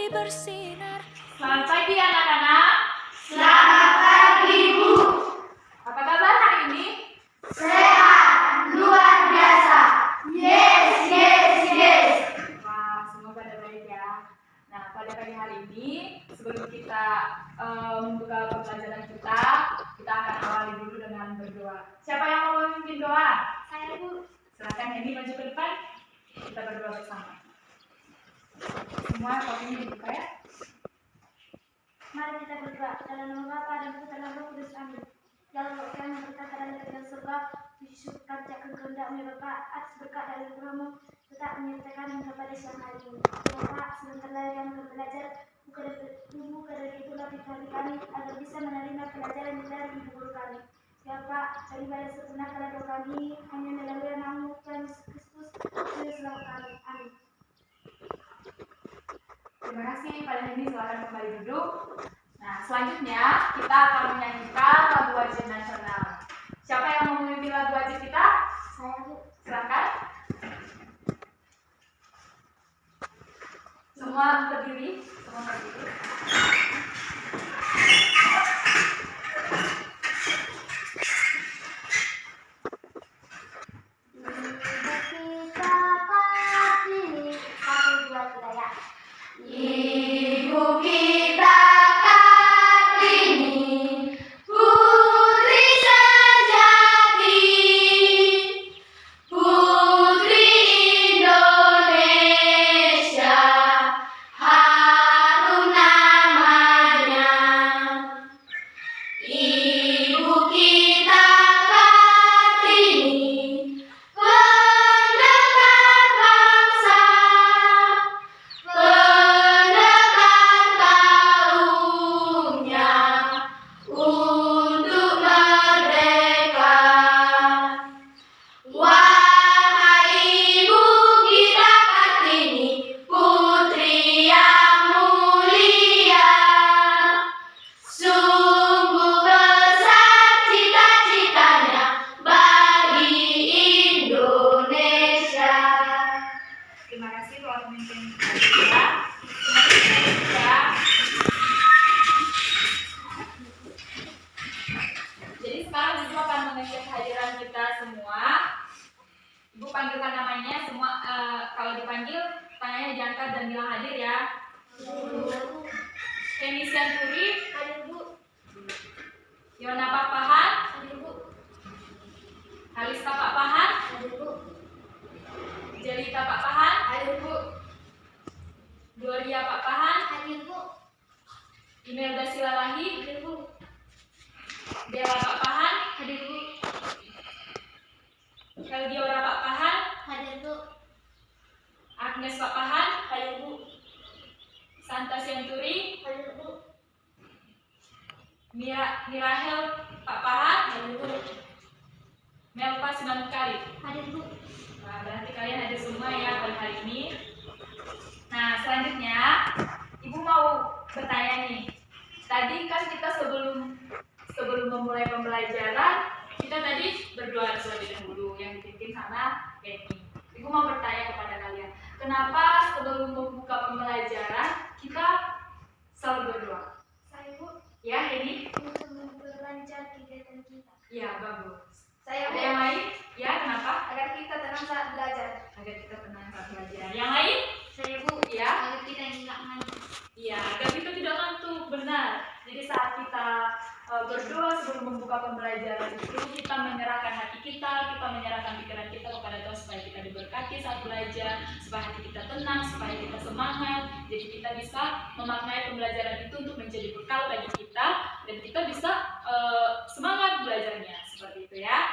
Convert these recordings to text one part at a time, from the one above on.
mulai bersinar. Selamat pagi anak-anak. Selamat pagi, Bu. Apa kabar hari ini? Sehat, luar biasa. Yes, yes, yes. Wah, semoga pada baik ya. Nah, pada pagi hari ini sebelum kita membuka pembelajaran kita akan awali dulu dengan berdoa. Siapa yang mau memimpin doa? Saya, Bu. Silakan Hendy maju ke depan. Kita berdoa bersama. Semua kopinya dibuka ya. Mari kita berdoa. Dalam nama Bapa dan Putra dan Roh Kudus. Amin. Dalam Bapa yang berkata dalam kerajaan surga, disyukurkan jaga kehendak-Mu ya Bapa, atas berkat dari Tuhanmu tetap menyertakan kami kepada siang hari ini. Ya Bapa, sebentar lagi kami akan belajar. Buka dari itulah di hati kami agar bisa menerima pelajaran dari Ibu Guru kami. Ya Pak, daripada segenap doa kami hanya melalui nama-Mu Tuhan Yesus Kristus, Juru Selamat kami. Amin. Terima kasih pada Hendy, silakan kembali duduk. Nah, selanjutnya kita akan menyanyikan lagu wajib nasional. Siapa yang mau memimpin lagu wajib kita? Saya, Bu. Silakan. Semua berdiri. Ibu kita Kartini, putri sejati, putri Indonesia, harum namanya. Ibu kita Kartini, pendekar bangsa, pendekar kaumnya untuk merdeka. Wahai Ibu kita Kartini, putri yang mulia, sungguh besar cita-citanya bagi Indonesia. Terima kasih telah memimpin kita. Ya. Jadi sekarang Ibu akan mengecek kehadiran kita semua. Ibu panggilkan namanya semua. Kalau dipanggil tangannya diangkat dan bilang hadir ya. Hendy Sianturi, Hadir, Bu. Yona Pak Pahan, Hadir, Bu. Halista Pak Pahan, Hadir, Bu. Jelita Pak Pahan, Hadir, Bu. Gloria Pak Pahan, Hadir, Bu. Imelda Silalahi, Hadir, Bu. Bella Pak Pahan, Hadir, Bu. Helgiora Pak Pahan, Hadir, Bu. Agnes Pak Pahan, Hadir, Bu. Santa Sianturi, Hadir, Bu. Mirahel Pak Pahan, Hadir, Bu. Melpa Simanukari. Hadir, Bu. Nah, berarti kalian ada semua ya pada hari ini. Nah, selanjutnya Ibu mau bertanya nih. Tadi kan kita sebelum memulai pembelajaran, kita tadi berdoa terlebih dahulu yang dipimpin sama Hendy. Ibu mau bertanya kepada kalian, kenapa sebelum membuka pembelajaran kita selalu berdoa? Saya, Bu. Ya, Hendy? Untuk memperlancar kegiatan kita. Ya, bagus. Saya, Ada Bu. yang lain? Ya, kenapa? Agar kita tenang saat belajar. Agar kita tenang saat belajar. Yang lain? Saya, Bu. Ya. Agar kita tidak ngantuk. Iya, agar kita tidak ngantuk, benar. Jadi saat kita berdoa sebelum membuka pembelajaran itu, kita menyerahkan hati kita menyerahkan pikiran kita kepada Tuhan supaya kita diberkati saat belajar, supaya hati kita tenang, supaya kita semangat. Jadi kita bisa memaknai pembelajaran itu untuk menjadi bekal bagi kita dan kita bisa semangat belajarnya, seperti itu ya.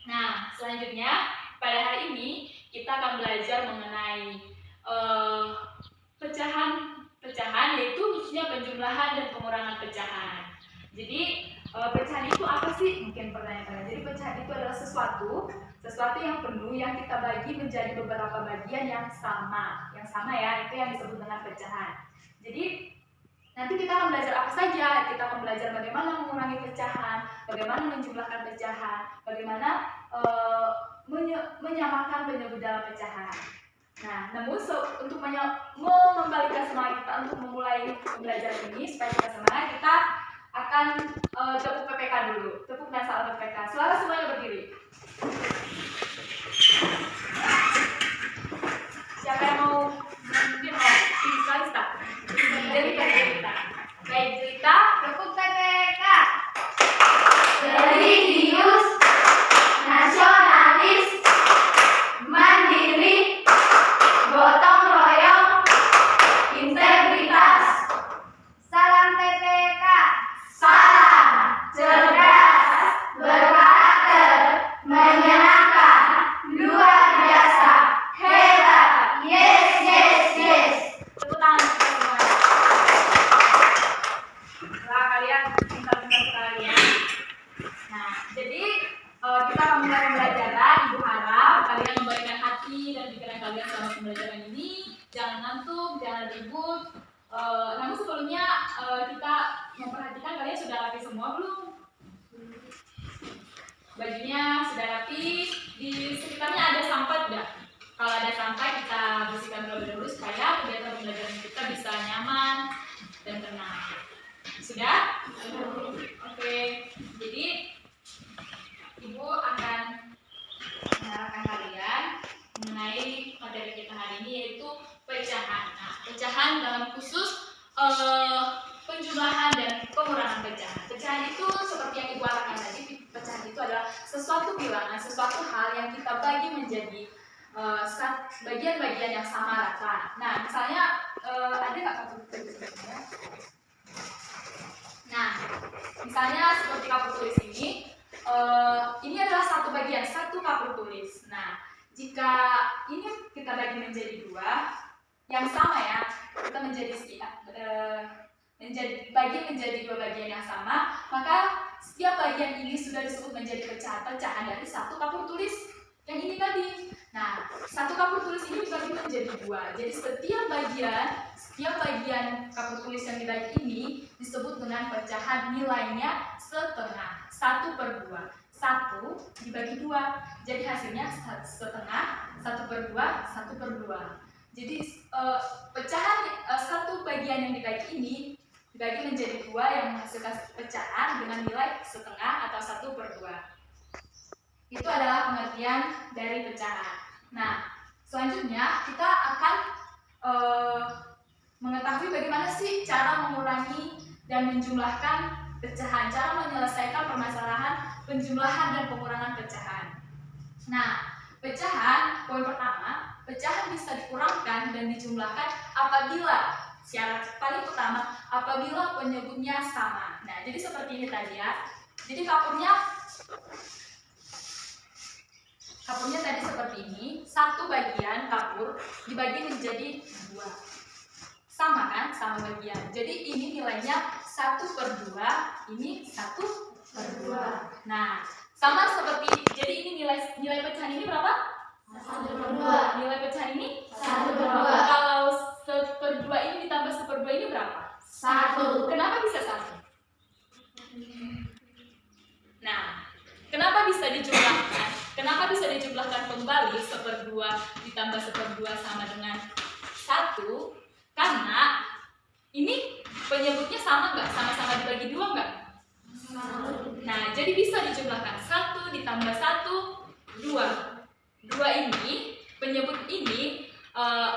Nah, selanjutnya pada hari ini kita akan belajar mengenai pecahan, yaitu khususnya penjumlahan dan pengurangan pecahan. Jadi pecahan itu apa sih? Mungkin pertanyaan. Jadi pecahan itu adalah sesuatu yang penuh yang kita bagi menjadi beberapa bagian yang sama ya, itu yang disebut dengan pecahan. Jadi nanti kita akan belajar apa saja. Kita akan belajar bagaimana mengurangi pecahan, bagaimana menjumlahkan pecahan, bagaimana menyamakan penyebut dalam pecahan. Nah, namun untuk membalikan semangat kita untuk memulai pembelajaran ini supaya kita semangat, kita akan tepuk PPK dulu. Tepuk dan salam PPK. Selalu semuanya berdiri. Siapa yang mau mungkin Kalista? Jelita. Baik, Jelita, tepuk PPK. Religius, nasionalis, mandiri, gotong royong, integritas. Salam PPK. Salam cerdas, berkarakter, menyenangkan, luar biasa, hebat. Yes, yes, yes. Tepuk tangan kita semua. Nah, kalian pintar-pintar sekali ya. Nah, jadi kita akan mulai pembelajaran. Ibu harap kalian memberikan hati dan pikiran kalian selama pembelajaran ini. Jangan ngantuk, jangan ribut. Namun sebelumnya kita memperhatikan kalian sudah rapi semua belum? Bajunya sudah rapi. Di sekitarnya ada sampah tidak? Kalau ada sampah kita bersihkan terlebih dahulu supaya kegiatan pembelajaran kita bisa nyaman dan tenang. Sudah? Oke. Jadi Ibu akan mengarahkan kalian mengenai materi kita hari ini, yaitu pecahan. Nah, pecahan dalam khusus penjumlahan dan pengurangan pecahan. Pecahan itu seperti yang Ibu arahkan tadi, pecahan itu adalah sesuatu bilangan, sesuatu hal yang kita bagi menjadi bagian-bagian yang sama rata. Nah, misalnya ada nggak kartu tulisnya? Nah, misalnya seperti kapur tulis ini adalah satu bagian, satu kapur tulis. Nah, jika ini kita bagi menjadi dua, yang sama ya, kita bagi menjadi dua bagian yang sama, maka setiap bagian ini sudah disebut menjadi pecahan dari satu kapur tulis yang ini tadi. Nah, satu kapur tulis ini dibagi menjadi dua. Jadi setiap bagian kapur tulis yang dibagi ini disebut dengan pecahan, nilainya setengah, 1/2. 1 dibagi 2, jadi hasilnya setengah, 1/2, 1/2. Jadi pecahan satu bagian yang dibagi ini dibagi menjadi 2 yang menghasilkan pecahan dengan nilai setengah atau 1/2. Itu adalah pengertian dari pecahan. Nah, selanjutnya kita akan mengetahui bagaimana sih cara mengurangi dan menjumlahkan pecahan, cara menyelesaikan permasalahan penjumlahan dan pengurangan pecahan. Nah, pecahan, poin pertama, pecahan bisa dikurangkan dan dijumlahkan apabila syarat paling utama apabila penyebutnya sama. Nah, jadi seperti ini tadi ya. Jadi kapurnya tadi seperti ini, satu bagian kapur dibagi menjadi 2. Sama kan, sama bagian. Jadi ini nilainya 1/2, ini 1/2. Nah, sama seperti, jadi ini nilai pecahan ini berapa? 1/2. Nilai pecahan ini 1/2. Kalau 1/2 ini ditambah 1/2 ini berapa? 1. Kenapa bisa 1? Nah, kenapa bisa dijumlahkan? Kenapa bisa dijumlahkan kembali 1/2 ditambah 1/2 sama dengan 1? Karena ini penyebutnya sama nggak? Sama-sama dibagi 2 nggak? Nah, jadi bisa dijumlahkan 1 ditambah 1, 2. 2 ini, penyebut ini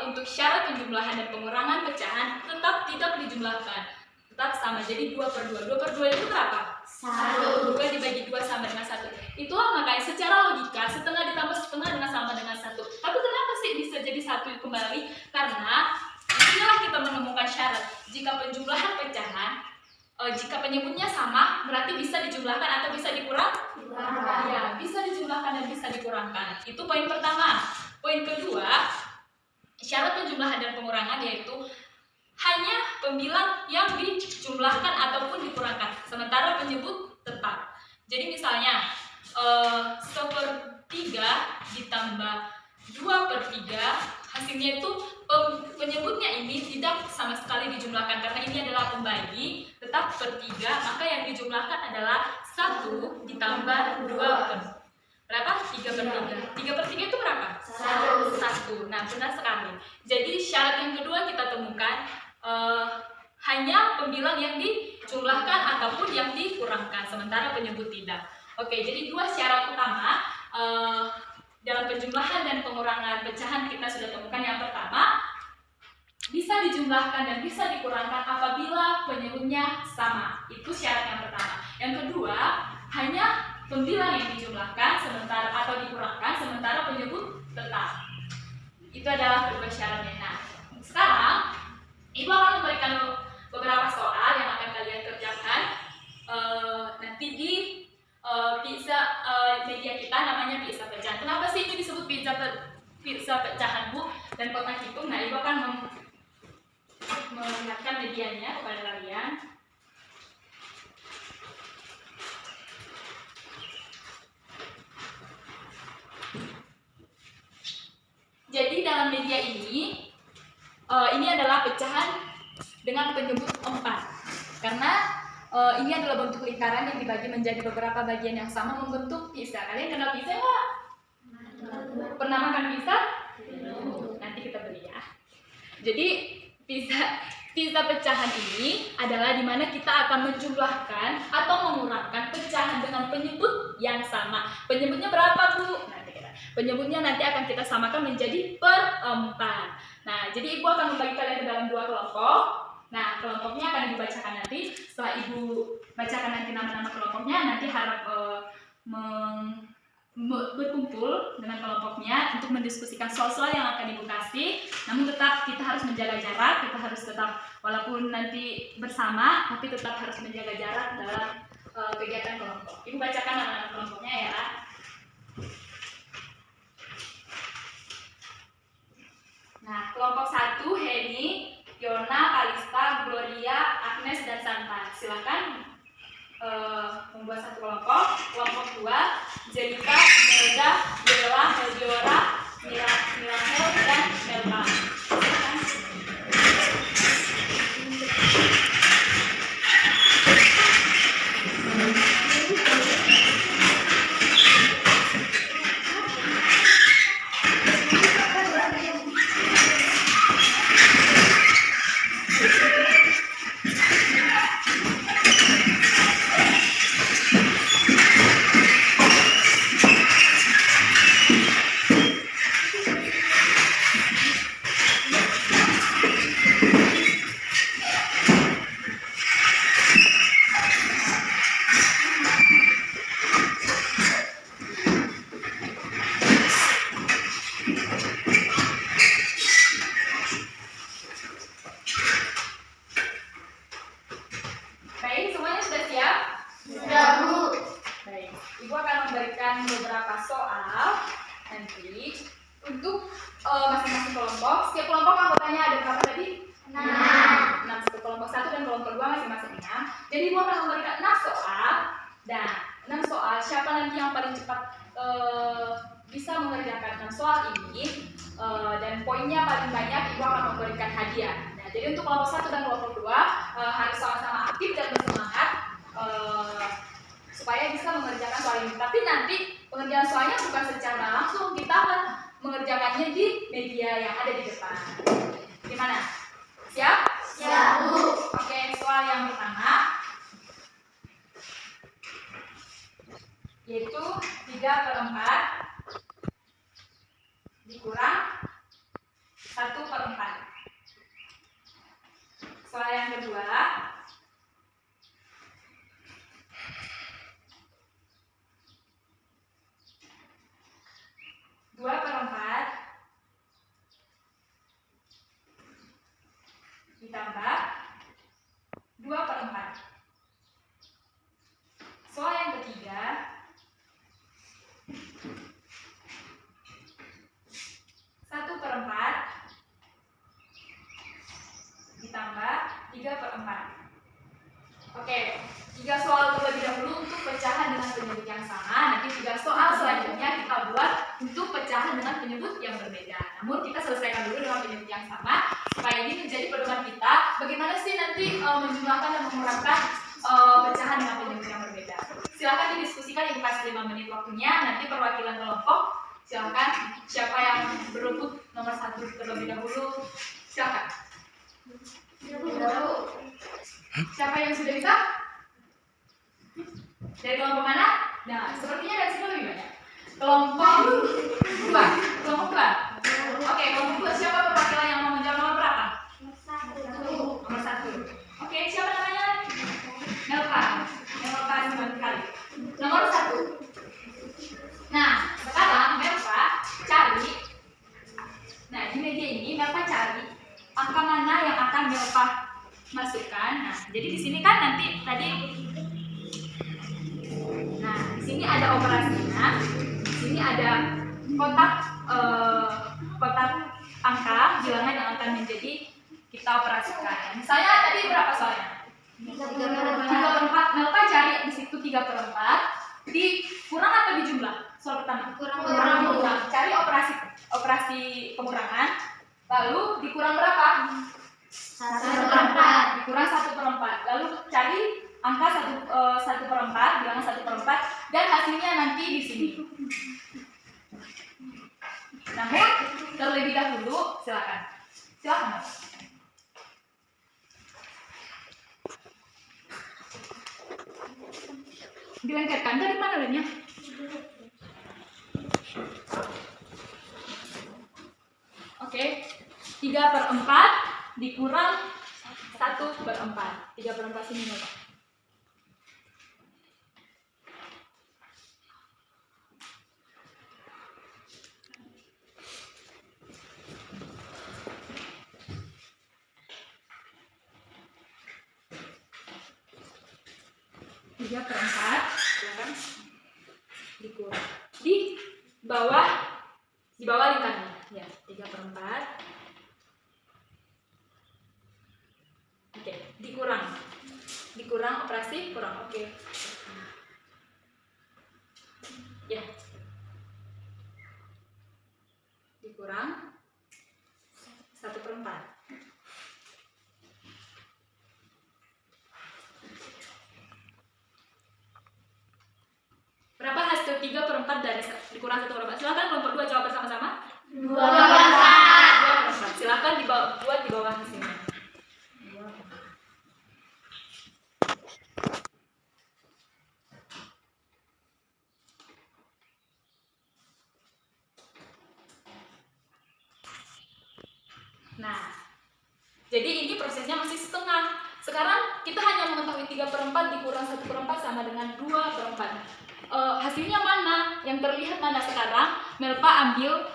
untuk syarat penjumlahan dan pengurangan pecahan tetap tidak dijumlahkan. Tetap sama, jadi 2/2. 2/2 itu berapa? 1. 2 dibagi 2 sama dengan 1. Itulah makanya secara logika setengah ditambah setengah dengan sama dengan 1. Tapi kenapa sih bisa jadi 1 kembali? Karena inilah kita menemukan syarat. Jika penjumlahan pecahan, jika penyebutnya sama, berarti bisa dijumlahkan atau bisa dikurangkan? Ya, bisa dijumlahkan dan bisa dikurangkan. Itu poin pertama. Poin kedua, syarat penjumlahan dan pengurangan yaitu hanya pembilang yang dijumlahkan ataupun dikurangkan, sementara penyebut tetap. Jadi misalnya 1/3 ditambah 2/3, hasilnya itu penyebutnya ini tidak sama sekali dijumlahkan karena ini adalah pembagi, tetap per 3, maka yang dijumlahkan adalah 1 ditambah 2/3. Berapa? 3/3. 3/3 itu berapa? 1. Nah, benar sekali. Jadi syarat yang kedua kita temukan hanya pembilang yang dijumlahkan ataupun yang dikurangkan, sementara penyebut tidak. Oke, jadi 2 syarat utama dalam penjumlahan dan pengurangan pecahan kita sudah temukan. Yang pertama, bisa dijumlahkan dan bisa dikurangkan apabila penyebutnya sama. Itu syarat yang pertama. Yang kedua, hanya pembilang yang dijumlahkan sementara atau dikurangkan sementara penyebut tetap. Itu adalah kedua syaratnya. Nah, sekarang Ibu akan memberikan beberapa soal yang akan kalian kerjakan nanti di media kita, namanya pizza pecahan. Kenapa sih ini disebut pizza pecahan, Bu? Dan kotak hitung. Nah, Ibu akan melihatkan medianya kepada kalian. Jadi dalam media ini adalah pecahan dengan penyebut 4, karena ini adalah bentuk lingkaran yang dibagi menjadi beberapa bagian yang sama membentuk pizza. Kalian kenal pizza nggak? Pernah makan pizza? Nanti kita beli ya. Jadi pizza pecahan ini adalah dimana kita akan menjumlahkan atau mengurangkan pecahan dengan penyebut yang sama. Penyebutnya berapa, Bu? Penyebutnya nanti akan kita samakan menjadi per 4. Nah, jadi Ibu akan membagi kalian ke dalam 2 kelompok. Nah, kelompoknya akan dibacakan nanti. Setelah Ibu bacakan nanti nama-nama kelompoknya, nanti harap berkumpul dengan kelompoknya untuk mendiskusikan soal-soal yang akan Ibu kasih. Namun tetap kita harus menjaga jarak, kita harus tetap walaupun nanti bersama, tapi tetap harus menjaga jarak dalam kegiatan kelompok. Ibu bacakan nama-nama kelompoknya ya. Nah, kelompok 1, Heni, Yona, Kalista, Gloria, Agnes, dan Santa. Silakan membuat satu kelompok. Kelompok 2, Jelika, Melda, Bella, Meldiora, Mirahel, dan Melba. Silakan. Baik, semuanya sudah siap? Sudah, Bu. Baik, Ibu akan memberikan beberapa soal nanti untuk masing-masing kelompok. Setiap kelompok anggotanya ada berapa tadi? 6. Satu kelompok 1 dan kelompok 2 masing-masing 6. Jadi Ibu akan memberikan 6 soal. Dan 6 soal, siapa nanti yang paling cepat bisa mengerjakan 6 soal ini dan poinnya paling banyak, Ibu akan memberikan hadiah. Nah, jadi untuk kelompok 1 dan kelompok 2 harus sama-sama aktif dan bersemangat supaya bisa mengerjakan soal ini. Tapi nanti pengerjaan soalnya bukan secara langsung, kita akan mengerjakannya di media yang ada di depan. Gimana? Siap? Siap, Bu. Oke, soal yang pertama yaitu 3/4 dikurang 1/4. Soal yang kedua, 2/4 ditambah 2/4. Soal yang ketiga, 1/4 ditambah 3/4. Oke, 3 soal terlebih dahulu untuk pecahan dengan penyebut yang sama. Nanti 3 soal selanjutnya kita buat untuk pecahan dengan penyebut yang berbeda. Namun kita selesaikan dulu dengan penyebut yang sama supaya ini menjadi pedoman kita bagaimana sih nanti menjumlahkan dan mengurangkan pecahan dengan penyebut yang berbeda. Silakan didiskusikan, Ibu kasih 5 menit waktunya. Nanti per perwakilan kelompok. Silakan, siapa yang berebut nomor 1 terlebih dahulu? Silakan. Siapa yang sudah bisa? Dari kelompok mana? Nah, sepertinya dari sini lebih banyak. Kelompok 2. Kelompok 2. Oke, kelompok 2. Siapa perwakilan yang mau menjawab nomor berapa? Nomor 1. Oke, siapa namanya? Melpa. Melpa sekali. Nomor 1. Nah, sekarang Melpa cari. Nah, di meja ini Melpa cari angka mana yang akan Melpa masukkan. Nah, jadi di sini kan nanti tadi. Nah, di sini ada operasinya. Di sini ada kotak kotak angka bilangan yang akan menjadi kita operasikan. Misalnya tadi berapa soalnya? 3/4. Melpa cari di situ 3/4. Dikurang atau dijumlah? Soal pertama. Kurang. Cari operasi pengurangan. Lalu dikurang berapa? 1/4. Dikurang 1/4. Lalu cari angka 1/4, bilangan 1/4, dan hasilnya nanti di sini. Namun terlebih dahulu silakan. Dilengketkan dari mana lemnya? Oke, 3/4 dikurang 1/4. 3/4 sini nih, Pak. Silakan dikurang di bawah lingkaran ya 3/4. Oke, dikurang operasi kurang. Oke ya, dikurang 1/4. Berapa hasil 3/4 dari dikurang 1/4? Silakan kelompok 2 jawab bersama-sama. 2/4. Silakan buat di bawah hasilnya. Nah, jadi ini prosesnya masih setengah. Sekarang kita hanya mengetahui 3/4 dikurang 1/4 sama dengan 2/4. Hasilnya mana? Yang terlihat mana sekarang? Melpa ambil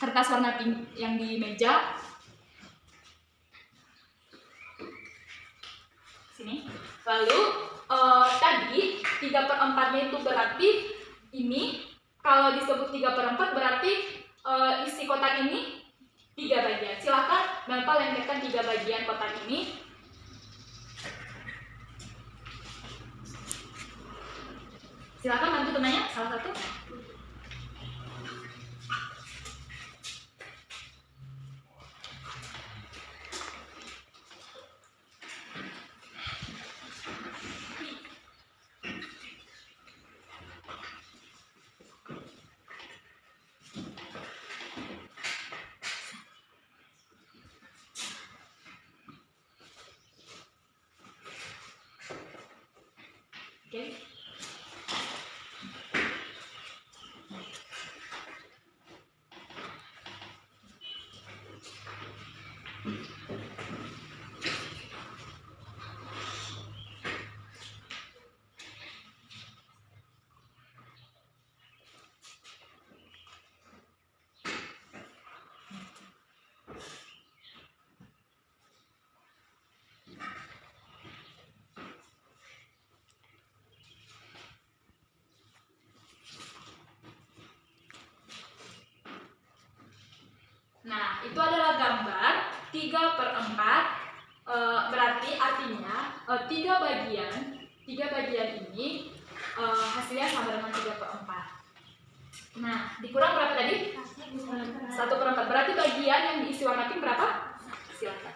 kertas warna pink yang di meja. Sini. Lalu tadi 3/4-nya itu berarti ini. Kalau disebut 3/4 berarti isi kotak ini 3 bagian. Silakan Melpa lengketkan 3 bagian kotak ini. Silakan bantu temannya salah satu. Oke. Nah, itu adalah gambar 3/4. Berarti artinya 3 bagian ini hasilnya sama dengan 3/4. Nah, dikurang berapa tadi? 1/4. Berarti bagian yang diisi warna pink berapa? Silakan.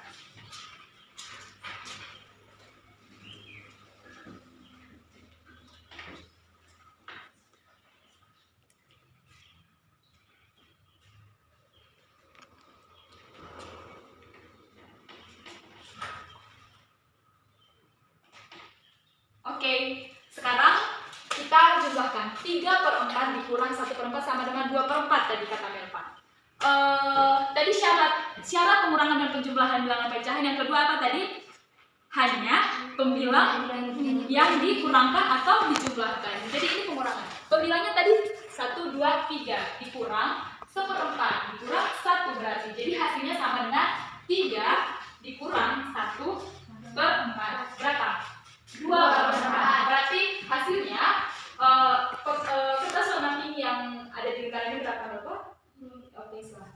3/4 dikurang 1/4 sama dengan 2/4 tadi kata Melva. Tadi syarat pengurangan dan penjumlahan bilangan pecahan yang kedua apa tadi? Hanya pembilang yang dikurangkan atau dijumlahkan. Jadi ini pengurangan. Pembilangnya tadi 1, 2, 3 dikurang 1/4 dikurang 1 berarti. Jadi hasilnya sama dengan 3 dikurang 1/4 berapa? 2/4. Berarti hasilnya kertas warna pink yang ada di lingkaran ini berapa? Oke, silahkan.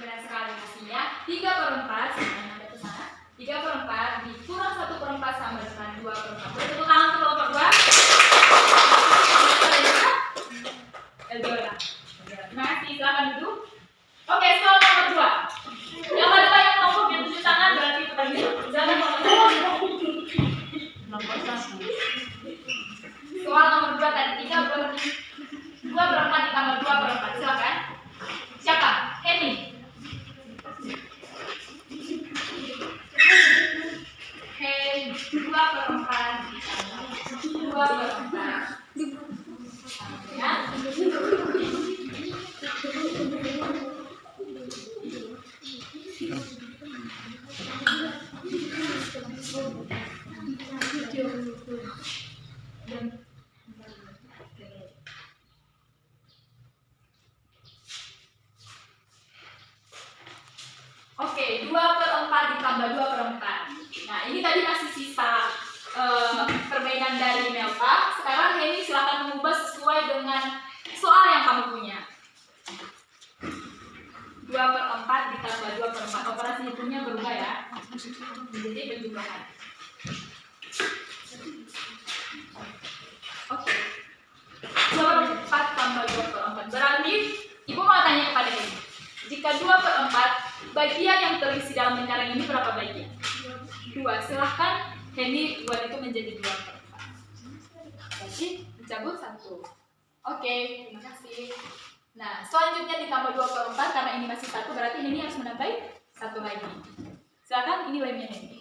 Benar sekali hasilnya 3/4 sama ada ke sana. 3/4 dikurang 1/4 sama dengan 2/4. Tepuk tangan untuk kelompok 2. Eldora. Terima kasih, silakan duduk. Oke, soal nomor 2. Yang ada banyak kelompok yang tujuh tangan berarti itu tadi. Silakan kelompok 1. Nomor 1. Soal nomor 2 tadi 2/4 ditambah 2/4. Silakan. Siapa? Henny. Oke, 2/4 ditambah 2/4. Ya. Oke, 2/4 ditambah 2/4. Nah, ini tadi masih sisa perbedaan dari Melva. Sekarang Henny silakan mengubah sesuai dengan soal yang kamu punya. 2/4 ditambah 2/4. Operasi hitungnya berubah ya. Jadi penjumlahan. Oke. 2/4 tambah 2/4. Berarti Ibu mau tanya kepada Henny. Jika 2/4 bagian yang terisi dalam lingkaran ini berapa bagian? 2. Silahkan Henny buat itu menjadi 2/4. Jadi dicabut 1. Oke, terima kasih. Nah, selanjutnya ditambah 2/4 karena ini masih 1 berarti Henny harus menambah 1 lagi. Silahkan, ini lemnya Henny.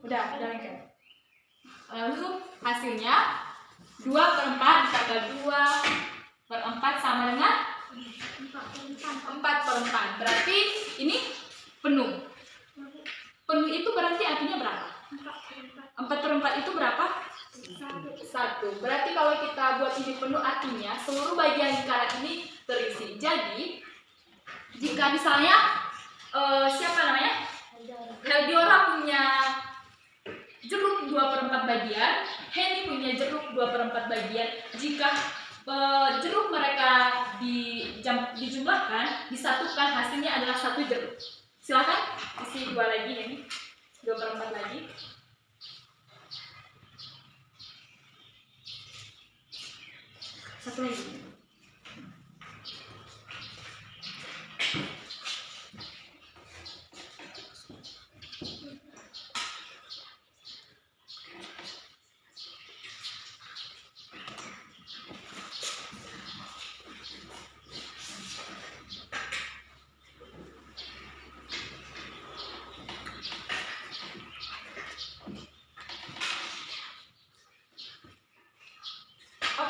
Udah lengkap. Lalu hasilnya 2/4 ditambah 2/4 sama dengan 4/4. Berarti ini penuh. Penuh itu berarti artinya berapa? 4/4 itu berapa? 1. Berarti kalau kita buat ini penuh artinya seluruh bagian lingkaran ini terisi. Jadi jika misalnya siapa namanya? Heldiora punya jeruk 2/4 bagian, Henny punya jeruk 2/4 bagian. Jika jeruk mereka dijumlahkan, disatukan, hasilnya adalah 1 jeruk. Silakan isi 2 lagi Henny, 2/4 lagi. Satu lagi.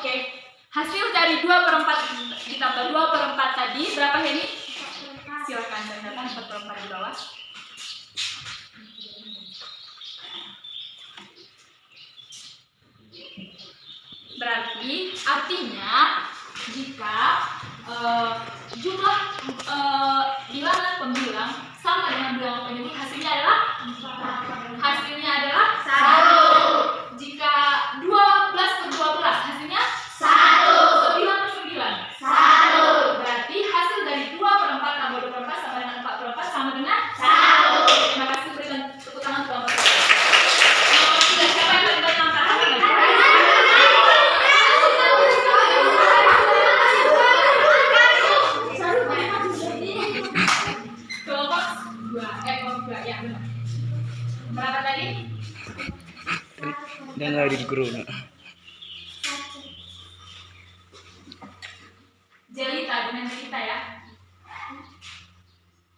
Oke, hasil dari 2/4 ditambah 2/4 tadi berapa Henny? Silakan tanda 4/4 di bawah. Berarti artinya jika jumlah bilangan pembilang sama dengan bilangan penyebut, hasilnya adalah 1. Jika 12/12 hasilnya 1. 9/9. 1. Berarti hasil dari 2/4 dari guru. Jelita dengan jelita ya.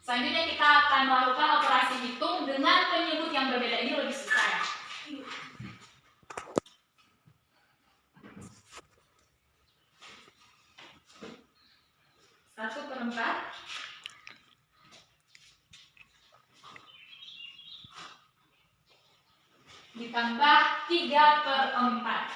Selanjutnya kita akan melakukan operasi hitung dengan penyebut yang berbeda. Ini lebih susah ya. 1/4 ditambah 3/4.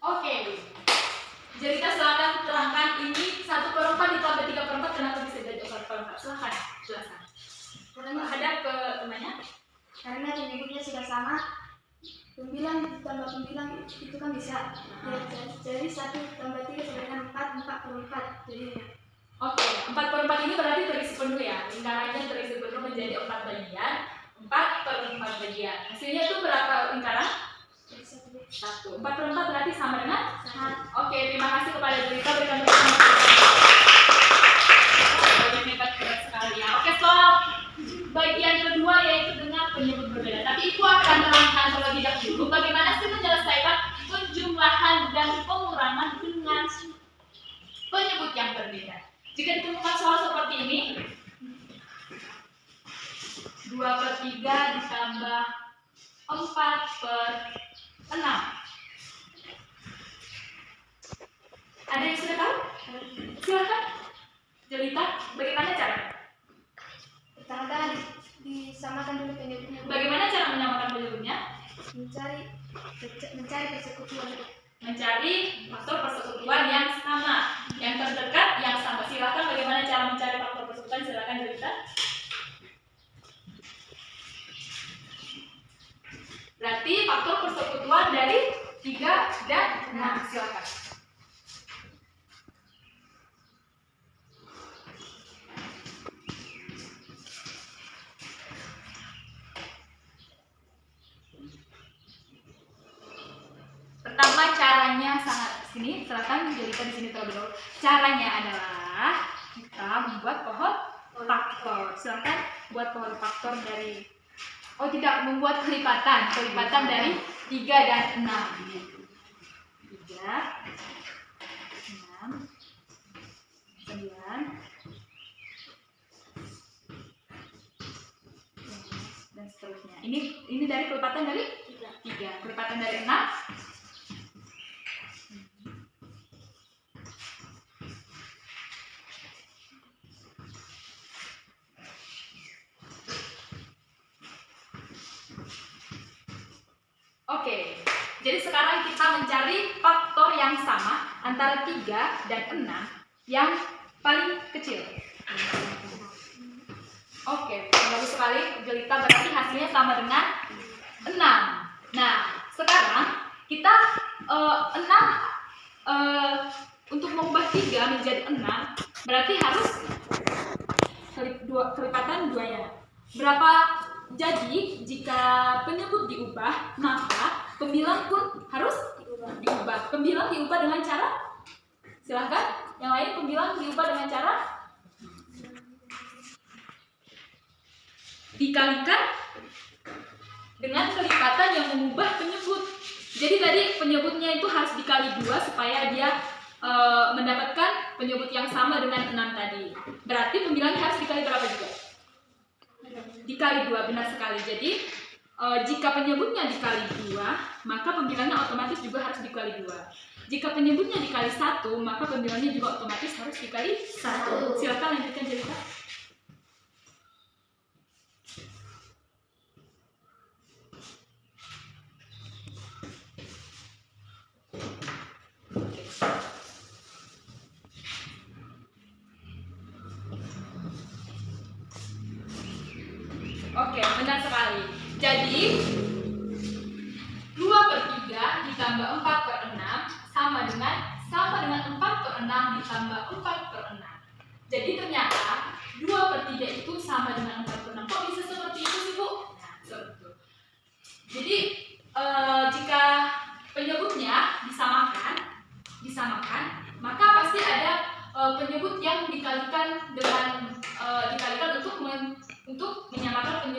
Oke, jadi kita silakan terangkan ini 1/4 ditambah 3/4 kenapa bisa jadi 4/4? Silakan jelaskan. Hadap ke temannya. Karena penyebutnya sudah sama, pembilang ditambah pembilang itu kan bisa. Jadi 1 tambah 3 sama dengan 4/4 jadinya. Oke, 4/4 ini berarti terisi penuh ya. Lingkarannya terisi penuh menjadi 4 bagian. 4/4 bagian. Hasilnya itu berapa lingkaran? 1. 4/4 berarti sama dengan 1. Oke, terima kasih kepada Jelita. Berikan tepuk tangan. Bagian hebat sekali ya. Oke, soal bagian kedua yaitu dengan penyebut berbeda. Tapi itu akan terangkan terlebih dahulu bagaimana sih menyelesaikan penjumlahan dan pengurangan dengan penyebut yang berbeda. Jika ditemukan soal seperti ini, 2/3 ditambah 4/6. Ada yang sudah tahu? Silakan. Jelita, bagaimana cara? Pertama-tama disamakan dulu penyebutnya. Bagaimana cara menyamakan penyebutnya? Mencari persekutuan. Mencari faktor persekutuan yang sama, yang terdekat, yang sama. Silakan bagaimana cara mencari faktor persekutuan? Silakan Jelita. Berarti faktor persekutuan dari 3 dan 6. Silakan. Pertama caranya sangat sini, silakan Jelita di sini terlebih dahulu. Caranya adalah kita membuat pohon faktor. Silakan buat pohon faktor dari membuat kelipatan dari 3 dan 6. 3, 6, 9, dan seterusnya. Ini dari kelipatan dari 3. Kelipatan dari 6. Oke, jadi sekarang kita mencari faktor yang sama antara 3 dan 6 yang paling kecil. Oke, bagus sekali. Jelita berarti hasilnya sama dengan 6. Nah, sekarang kita 6 untuk mengubah 3 menjadi 6 berarti harus kelipatan 2-nya. Berapa? Jadi, jika penyebut diubah, maka pembilang pun harus diubah. Pembilang diubah dengan cara? Silahkan. Yang lain pembilang diubah dengan cara? Dikalikan dengan kelipatan yang mengubah penyebut. Jadi tadi penyebutnya itu harus dikali 2 supaya dia mendapatkan penyebut yang sama dengan 6 tadi. Berarti pembilangnya harus dikali berapa juga? Dikali 2, benar sekali. Jadi jika penyebutnya dikali 2, maka pembilangnya otomatis juga harus dikali 2. Jika penyebutnya dikali 1, maka pembilangnya juga otomatis harus dikali 1. Silakan lanjutkan Jelita. Oke, benar sekali. Jadi 2/3 ditambah 4/6 sama dengan 4/6 ditambah 4/6. Jadi ternyata 2/3 itu sama dengan 4/6. Kok bisa seperti itu sih, Bu? Nah, seperti itu. Jadi jika penyebutnya disamakan, maka pasti ada penyebut yang dikalikan dengan dikalikan untuk menyamakan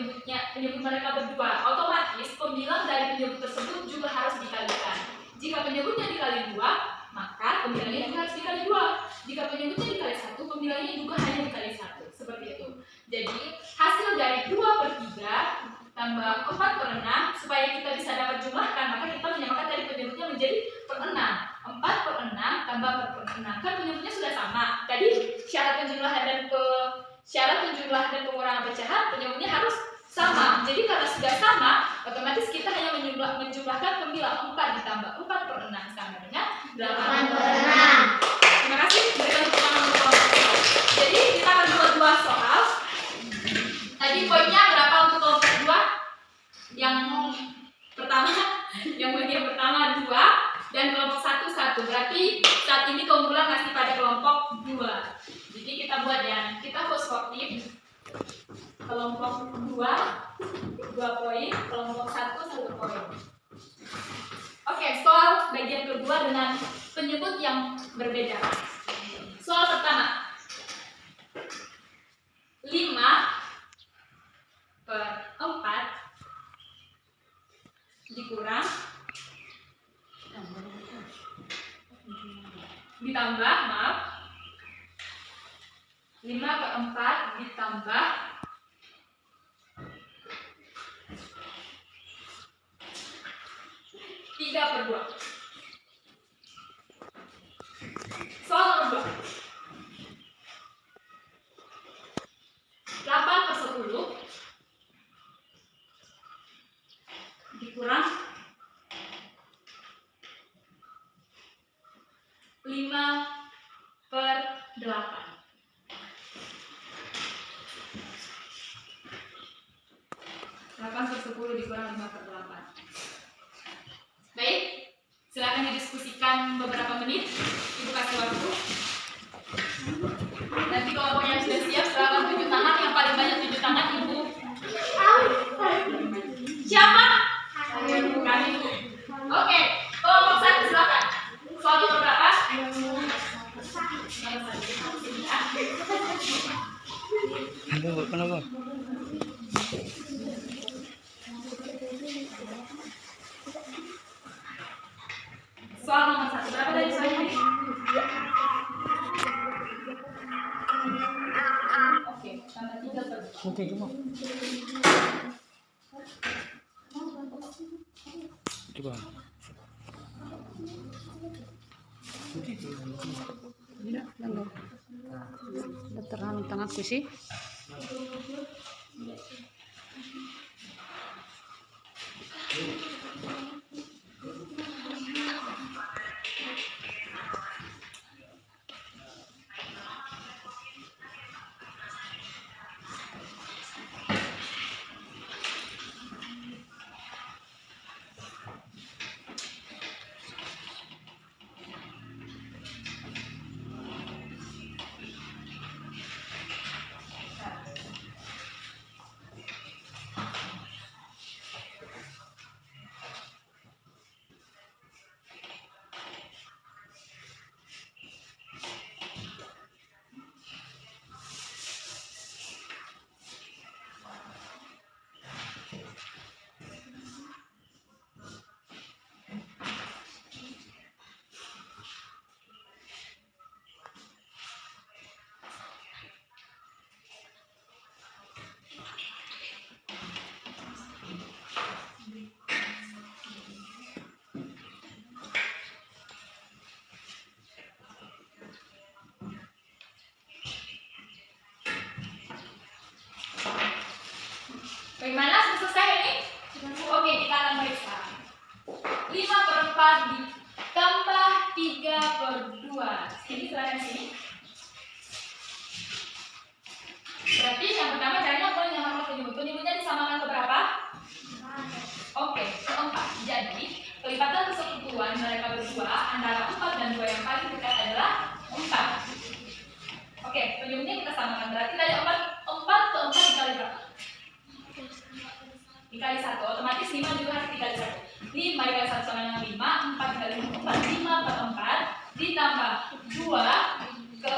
penyebut mereka berdua. Otomatis pembilang dari penyebut tersebut juga harus dikalikan. Jika penyebutnya dikali 2, maka pembilangnya juga harus dikali 2. Jika penyebutnya dikali 1, pembilangnya juga hanya dikali 1. Seperti itu. Jadi hasil dari 2/3 tambah 4/6, supaya kita bisa dapat jumlahkan, maka kita menyamakan dari penyebutnya menjadi per 6. 4/6 tambah 4/6, kan penyebutnya sudah sama. Tadi syarat penjumlahan dan pengurangan pecahan penyebutnya harus sama. Jadi karena sudah sama, otomatis kita hanya menjumlahkan pembilang 4 ditambah 4/6 sama dengan 8/6. Terima kasih. Berikan tepuk tangan untuk kelompok. Jadi kita akan buat 2 soal. Tadi poinnya berapa untuk kelompok 2? Yang pertama, yang bagian pertama 2 dan kelompok 1. Berarti saat ini keunggulan masih pada kelompok 2. Jadi kita buat ya, kita buat sportif. Kelompok 2 poin, kelompok 1 poin. Oke, soal bagian kedua dengan penyebut yang berbeda. Soal pertama, 5/4 dikurang ditambah 5/4 ditambah 3/2. Soal nomor 2. 8/10 dikurang 5/8. 8/10 dikurang 5/8. Baik, silakan didiskusikan beberapa menit. Ibu kasih waktu. Nanti kalau yang sudah siap, silakan tunjuk tangan. Yang paling banyak tunjuk tangan Ibu. Siapa? Kami. Oke, kelompok 1 silakan. Soal nomor berapa? Kenapa? Soal nomor 1. Berapa dari soalnya? Oke, tambah 3/2. Oke, cuma. Coba. Tidak, enggak. Terang tengahku sih. Bagaimana? Sudah selesai ini? Oke, kita akan periksa. 5/4 ditambah 3/2. Ini silakan sini. Berarti yang pertama caranya boleh menyamakan penyebut. Penyebutnya disamakan ke berapa? Oke, ke 4. Jadi pelipatan persekutuan mereka berdua antara 4 dan 2 yang paling dekat adalah 4. Oke, penyebutnya kita samakan. Berarti dari 4 dikali 1, otomatis 5 juga harus dikali 1. 5 dikali 1 sama dengan 5, 4 dikali 4, 5 per 4, ditambah 2 ke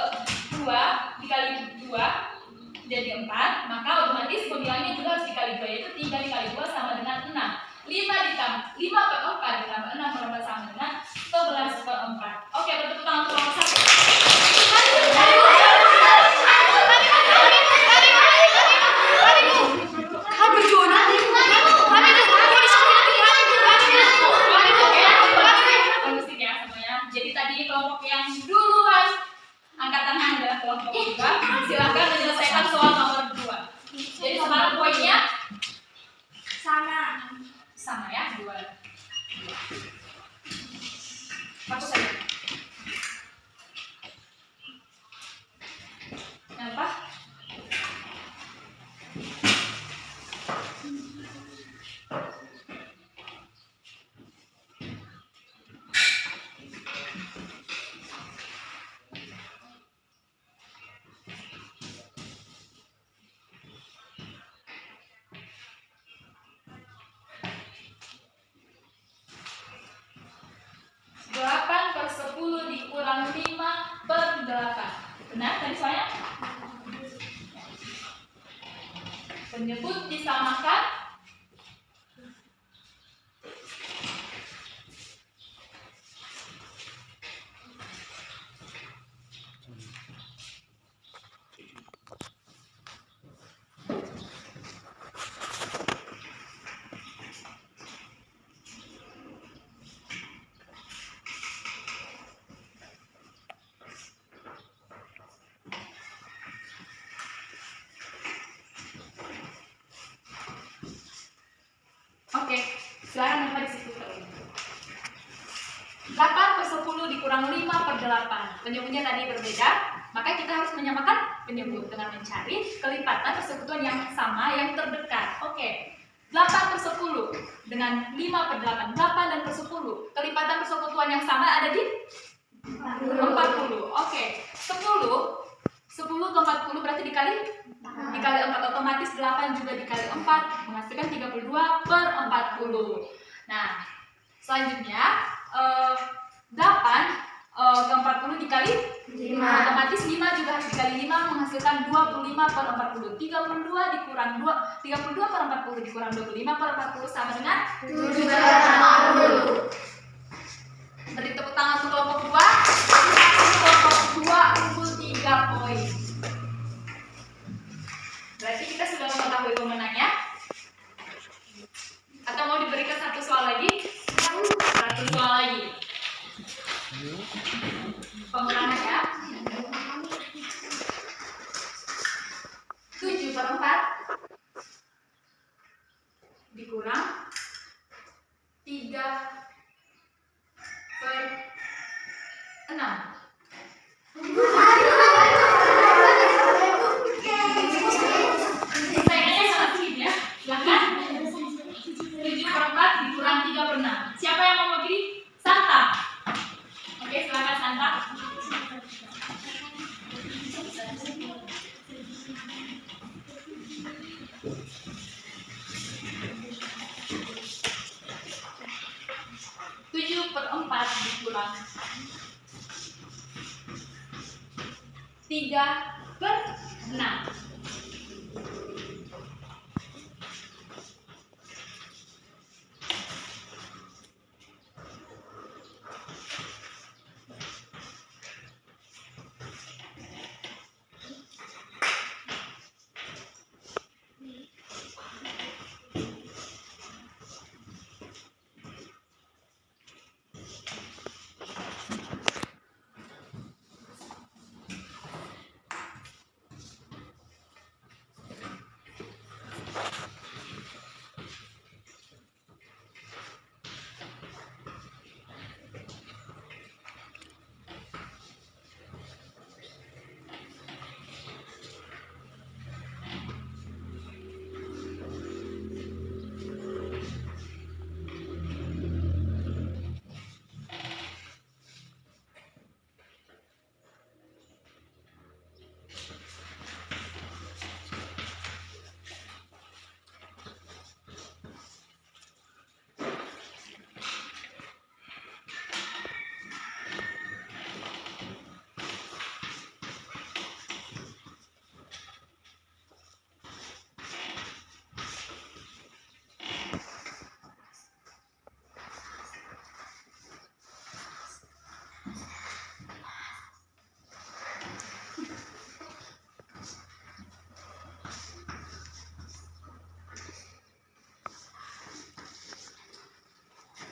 2 dikali 2 jadi 4, maka otomatis pembilangnya juga harus dikali 2, yaitu 3 dikali 2 sama dengan 6. 5 per 4 ditambah 6 per 4 sama dengan 11 per 4. Oke, bertepuk tangan untuk nomor 1. Jadi tadi kelompok yang duluan angkat tangan adalah kelompok 2. Silakan menyelesaikan soal nomor 2. Jadi sekarang poinnya sama ya, 2. Hapus saja. Kenapa? Dikurang 5 per 8. Benar tadi soalnya? Penyebut disamakan. Oke, silakan apa di situ. 8 per 10 dikurang 5 per 8. Penyebutnya tadi berbeda, maka kita harus menyamakan penyebut dengan mencari kelipatan persekutuan yang sama yang terdekat. Oke, 8 per 10 dengan 5 per 8. 8 dan per 10. Kelipatan persekutuan yang sama ada di 40. Oke, 10 ke 40 berarti dikali 4, otomatis 8 juga dikali 4 menghasilkan 32 per 40. Nah, selanjutnya 8 ke 40 dikali 5, otomatis 5 juga harus dikali 5 menghasilkan 25 per 40. 32 dikurang 32 per 40 dikurang 25 per 40 sama dengan 7 per 40. Beri tepuk tangan untuk kelompok 2. Kelompok 2 unggul 3 poin. Berarti kita sudah mengetahui pemenangnya. Atau mau diberikan satu soal lagi? Satu soal lagi. Pengurangan ya. 7 per 4 dikurang 3 per 6. Dikurang 3 per 6. Siapa yang mau mewakili? Santa. Oke, silakan Santa. Tujuh per 4 dikurang 3 per 6.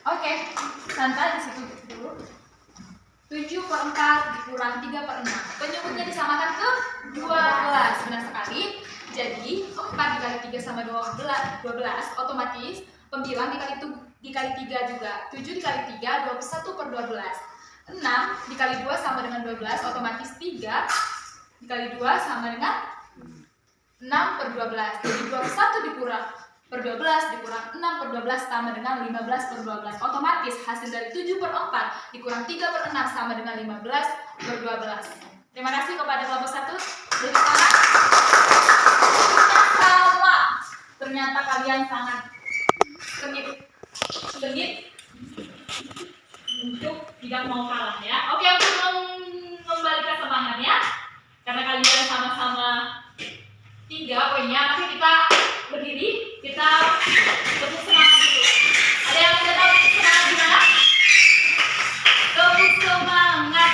Oke, Santa di situ dulu. 7/4 dikurang 3/6. Penyebutnya disamakan ke 12. Benar sekali. Jadi 4 dikali 3 sama 12. Otomatis pembilang dikali 3 juga. 7 dikali 3 21/12. 6 dikali 2 sama dengan 12. Otomatis 3 dikali 2 sama dengan 6/12. Jadi 21 dikurang per 12 dikurang 6/12 sama dengan 15/12. Otomatis hasil dari 7/4 dikurang 3/6 sama dengan 15/12. Terima kasih kepada kelompok 1. Jadi sama. Ternyata kalian sangat sengit untuk tidak mau kalah ya. Oke, untuk membalikan semangatnya, karena kalian sama-sama 3 poinnya, maka kita berdiri, kita tepuk semangat dulu. Ada yang tidak tahu tepuk semangat gimana? Tepuk semangat.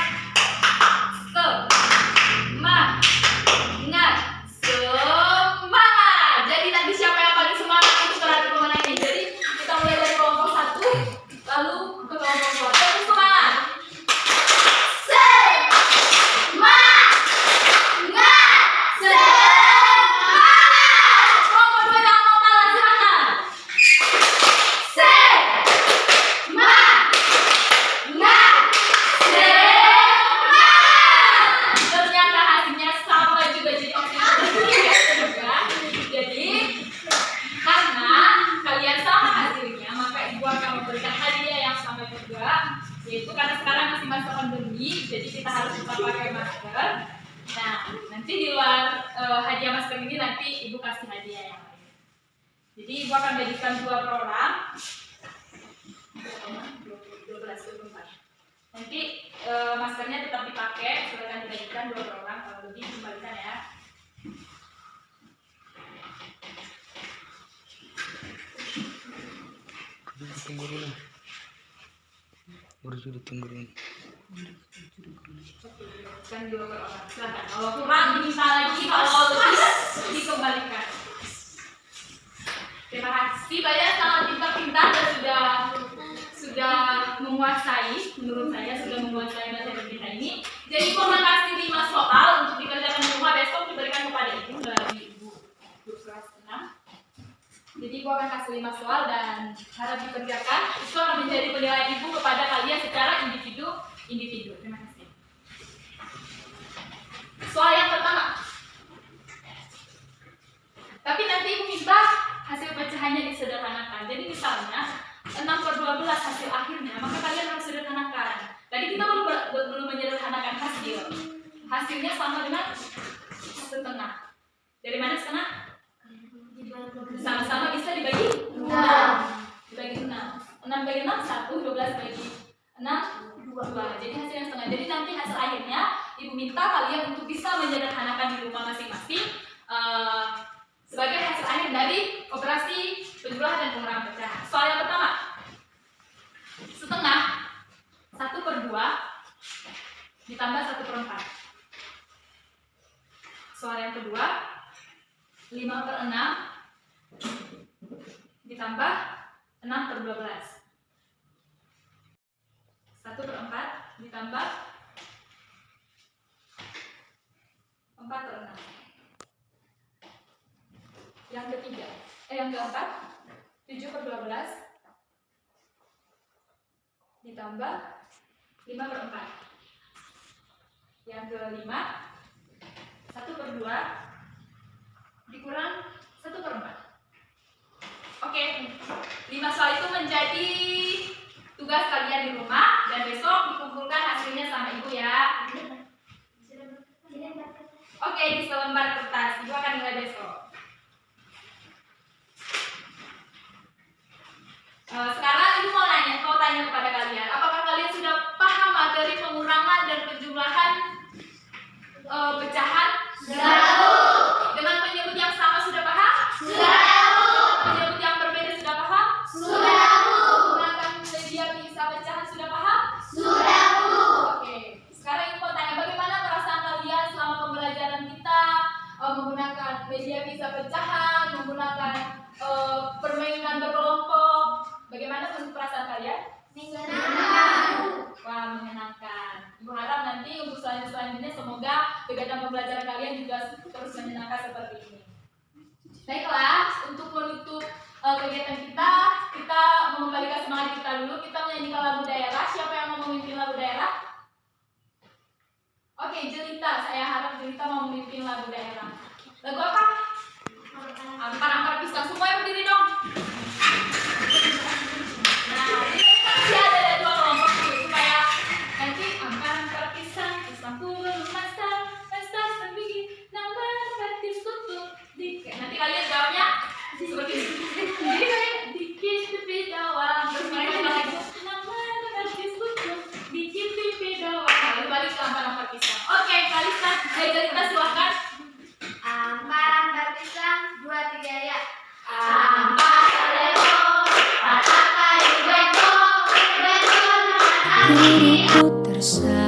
Semangat. Jadi nanti siapa yang paling semangat itu terhadap pemenangnya. Jadi kita mulai dari kelompok 1, lalu ke kelompok 2. Tepuk semangat. Yaitu karena sekarang masih masa pandemi, jadi kita harus tetap pakai masker. Nah, nanti di luar hadiah masker ini nanti ibu kasih hadiah yang lain. Jadi ibu akan bagikan 2 per orang. 12/24. Nanti maskernya tetap dipakai, silakan dibagikan 2 per orang. Kalau lebih kembalikan ya. Tunggu dulu. Baru tunggu dulu. Kan 2 per orang. Silakan. Kalau kurang diminta lagi, kalau lebih dikembalikan. Terima kasih banyak, sangat pintar-pintar dan sudah menguasai, menurut saya sudah menguasai materi kita ini. Jadi ibu akan kasih 5 soal untuk dikerjakan di rumah, besok diberikan kepada ibu dari ibu kelas 6. Jadi ibu akan kasih 5 soal dan harap dikerjakan. Itu akan menjadi penilaian ibu kepada kalian secara individu. Terima kasih. Soal yang pertama. Tapi nanti ibu minta hasil pecahannya disederhanakan. Jadi misalnya 6/12 hasil akhirnya, maka kalian harus sederhanakan. Tadi kita belum menyederhanakan hasil. Hasilnya sama dengan setengah. Dari mana setengah? Sama-sama bisa dibagi 6. Dibagi 6. 6 bagi 6 1, 12 bagi 6 2. Jadi hasilnya setengah. Jadi nanti hasil akhirnya ibu minta kalian untuk bisa menyederhanakan di rumah masing-masing sebagai hasil akhir dari operasi penjumlahan dan pengurangan pecahan. Soal yang pertama, setengah 1/2 ditambah 1/4. Soal yang kedua, 5/6 ditambah 6/12. 1/4 ditambah 4/6. Yang ketiga, yang keempat, 7/12 ditambah 5/4. Yang kelima, 1/2 dikurang 1/4. Oke, 5 soal itu menjadi tugas kalian di rumah dan besok dikumpulkan hasilnya sama ibu ya. Oke, di selembar kertas. Ibu akan nilai besok. Sekarang ibu mau tanya kepada kalian, apakah kalian sudah paham materi pengurangan dan penjumlahan pecahan? Sudah. Dengan penyebut yang sama sudah paham? Sudah. kegiatan kita mengembalikan semangat kita dulu. Kita menyanyikan lagu daerah. Siapa yang mau memimpin lagu daerah? Oke, Jelita. Saya harap Jelita mau memimpin lagu daerah. Lagu apa? Ampar-ampar pisang. Semua yang berdiri dong. Nah, ini masih ada dua kelompok dulu supaya nanti ampar-ampar pisang, pisangku belum masak, masak sendiri, nama batis kutu. Nanti kalian jawabnya seperti itu. Jadi kalian dikit pipi doang, terus mereka lagi nama batis kutu, dikit pipi doang. Lalu balik ke ampar-ampar pisang. Oke, Kalista, Jelita silakan. Ampar-ampar pisang, 2, 3 ya. Diriku tersayang